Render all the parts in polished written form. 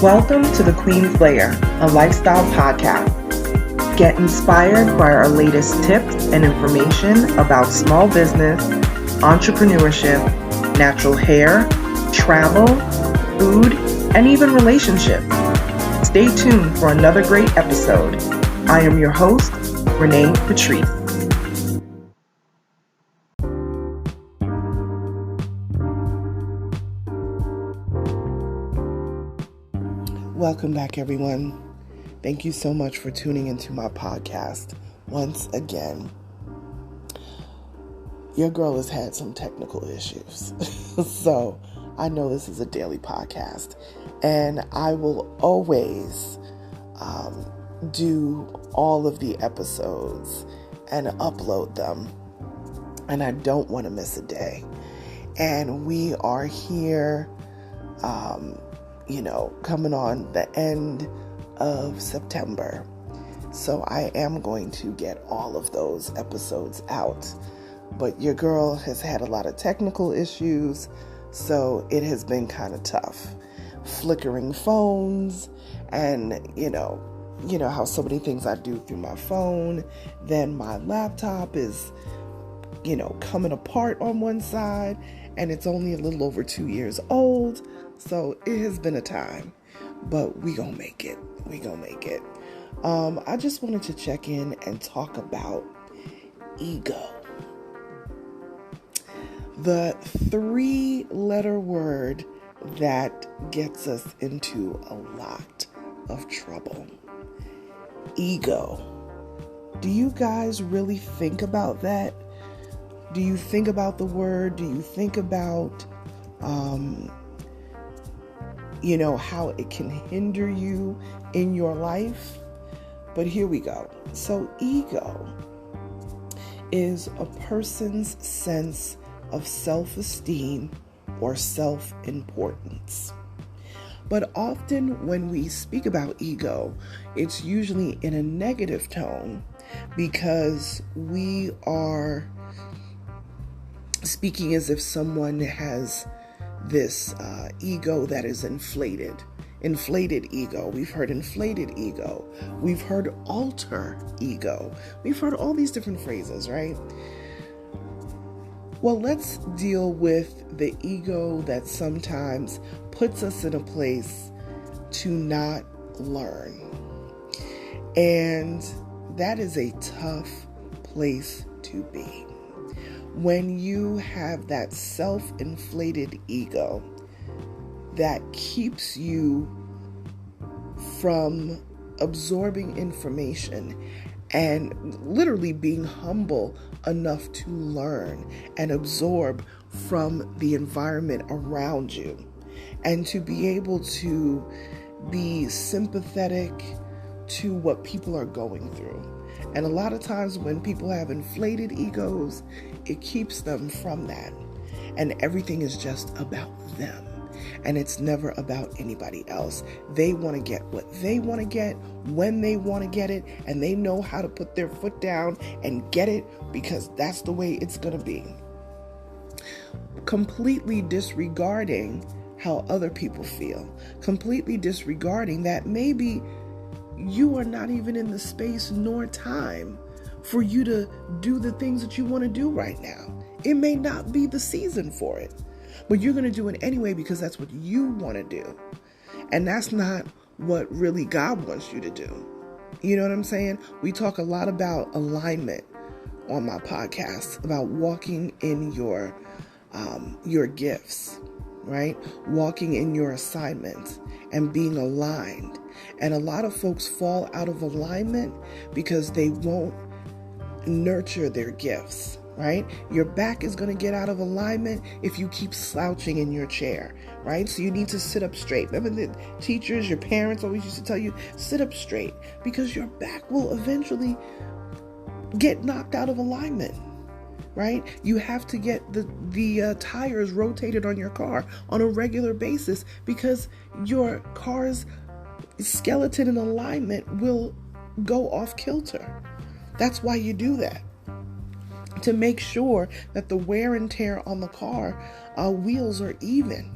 Welcome to The Queen's Lair, a lifestyle podcast. Get inspired by our latest tips and information about small business, entrepreneurship, natural hair, travel, food, and even relationships. Stay tuned for another great episode. I am your host, Renee Patrice. Welcome back, everyone. Thank you so much for tuning into my podcast once again. Your girl has had some technical issues, so I know this is a daily podcast, and I will always do all of the episodes and upload them, and I don't want to miss a day. And we are here coming on the end of September. So I am going to get all of those episodes out. But your girl has had a lot of technical issues, so it has been kind of tough. Flickering phones, and you know how so many things I do through my phone. Then my laptop is, coming apart on one side, and it's only a little over 2 years old. So it has been a time, but we gonna make it. I just wanted to check in and talk about ego. The 3-letter word that gets us into a lot of trouble. Ego. Do you guys really think about that? Do you think about the word? Do you think about how it can hinder you in your life? But here we go. So ego is a person's sense of self-esteem or self-importance. But often when we speak about ego, it's usually in a negative tone because we are speaking as if someone has this ego that is inflated ego. We've heard inflated ego. We've heard alter ego. We've heard all these different phrases, right? Well, let's deal with the ego that sometimes puts us in a place to not learn. And that is a tough place to be. When you have that self-inflated ego that keeps you from absorbing information and literally being humble enough to learn and absorb from the environment around you, and to be able to be sympathetic to what people are going through. And a lot of times when people have inflated egos, it keeps them from that. And everything is just about them. And it's never about anybody else. They want to get what they want to get, when they want to get it, and they know how to put their foot down and get it because that's the way it's going to be. Completely disregarding how other people feel. Completely disregarding that maybe you are not even in the space nor time for you to do the things that you want to do right now. It may not be the season for it, but you're going to do it anyway because that's what you want to do. And that's not what really God wants you to do. You know what I'm saying? We talk a lot about alignment on my podcast, about walking in your gifts, right? Walking in your assignments and being aligned. And a lot of folks fall out of alignment because they won't nurture their gifts, right? Your back is going to get out of alignment if you keep slouching in your chair, right? So you need to sit up straight. Remember the teachers, your parents always used to tell you, sit up straight, because your back will eventually get knocked out of alignment, right? You have to get the tires rotated on your car on a regular basis because your car's skeleton and alignment will go off kilter. That's why you do that. To make sure that the wear and tear on the car wheels are even,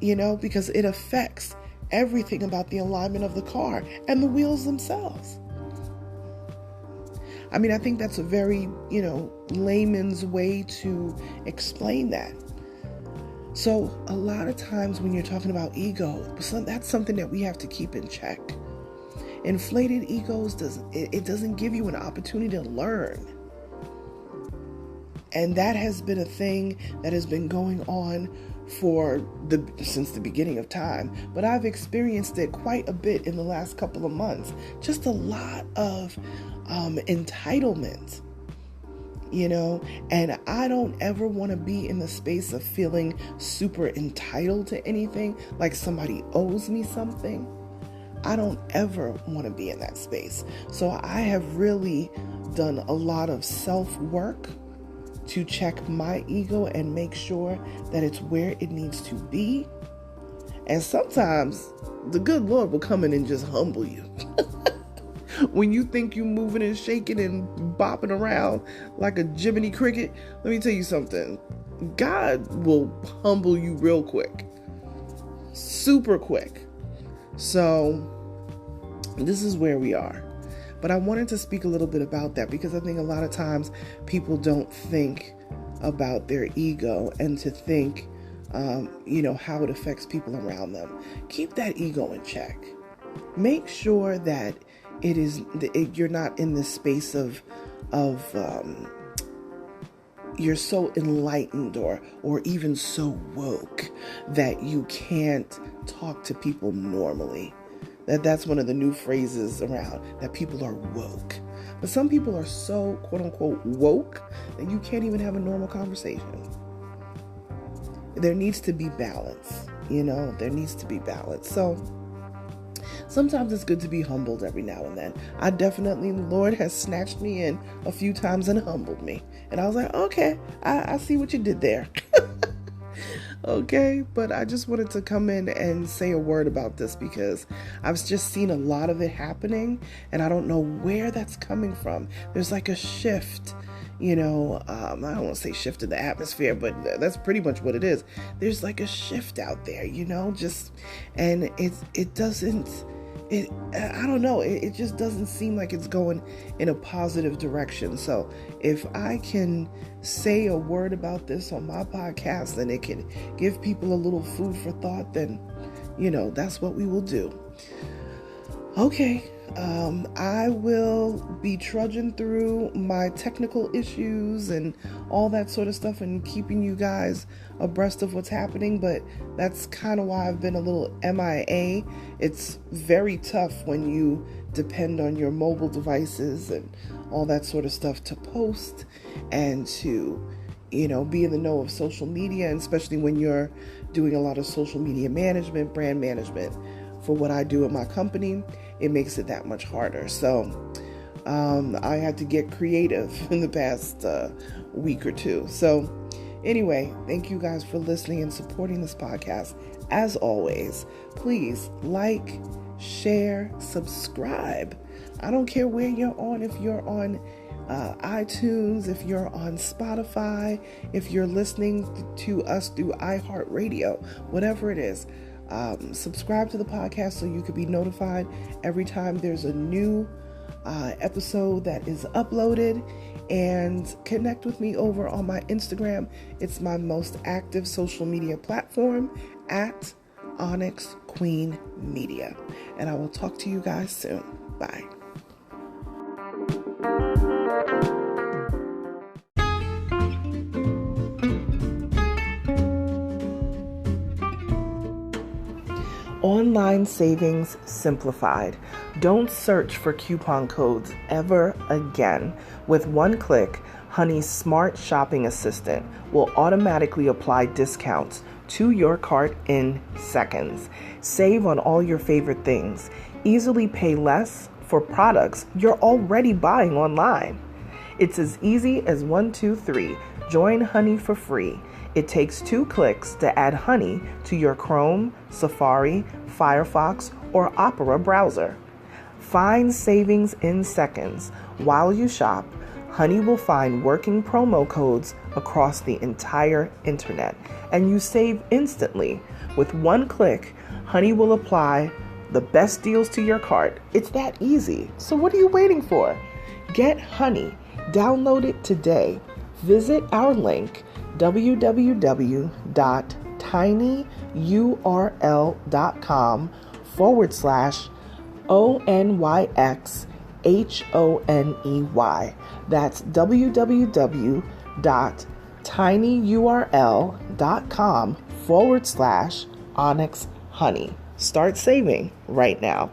because it affects everything about the alignment of the car and the wheels themselves. I mean, I think that's a very, layman's way to explain that. So a lot of times when you're talking about ego, that's something that we have to keep in check. Inflated egos doesn't give you an opportunity to learn. And that has been a thing that has been going on since the beginning of time. But I've experienced it quite a bit in the last couple of months. Just a lot of entitlement. And I don't ever want to be in the space of feeling super entitled to anything, like somebody owes me something. I don't ever want to be in that space. So I have really done a lot of self-work to check my ego and make sure that it's where it needs to be. And sometimes the good Lord will come in and just humble you. When you think you're moving and shaking and bopping around like a Jiminy Cricket, let me tell you something. God will humble you real quick. Super quick. So this is where we are. But I wanted to speak a little bit about that because I think a lot of times people don't think about their ego and to think, how it affects people around them. Keep that ego in check. Make sure that you're not in this space of you're so enlightened or even so woke that you can't talk to people normally. That's one of the new phrases around, that people are woke. But some people are so quote unquote woke that you can't even have a normal conversation. There needs to be balance, there needs to be balance. So sometimes it's good to be humbled every now and then. The Lord has snatched me in a few times and humbled me. And I was like, okay, I see what you did there. Okay, but I just wanted to come in and say a word about this because I've just seen a lot of it happening and I don't know where that's coming from. There's like a shift, I don't want to say shift in the atmosphere, but that's pretty much what it is. There's like a shift out there, and I don't know. It just doesn't seem like it's going in a positive direction. So if I can say a word about this on my podcast and it can give people a little food for thought, then, that's what we will do. Okay. I will be trudging through my technical issues and all that sort of stuff and keeping you guys abreast of what's happening, but that's kind of why I've been a little MIA. It's very tough when you depend on your mobile devices and all that sort of stuff to post and to, be in the know of social media, and especially when you're doing a lot of social media management, brand management for what I do at my company. It makes it that much harder. So I had to get creative in the past week or two. So anyway, thank you guys for listening and supporting this podcast. As always, please like, share, subscribe. I don't care where you're on. If you're on iTunes, if you're on Spotify, if you're listening to us through iHeartRadio, whatever it is. Subscribe to the podcast so you can be notified every time there's a new episode that is uploaded, and connect with me over on my Instagram. It's my most active social media platform at Onyx Queen Media. And I will talk to you guys soon. Bye. Online savings simplified. Don't search for coupon codes ever again. With one click, Honey's smart shopping assistant will automatically apply discounts to your cart in seconds. Save on all your favorite things. Easily pay less for products you're already buying online. It's as easy as 1, 2, 3. Join Honey for free. It takes 2 clicks to add Honey to your Chrome, Safari, Firefox, or Opera browser. Find savings in seconds. While you shop, Honey will find working promo codes across the entire internet, and you save instantly. With one click, Honey will apply the best deals to your cart. It's that easy. So what are you waiting for? Get Honey. Download it today. Visit our link, www.tinyurl.com/ONYXHONEY. That's www.tinyurl.com/Onyx Honey. Start saving right now.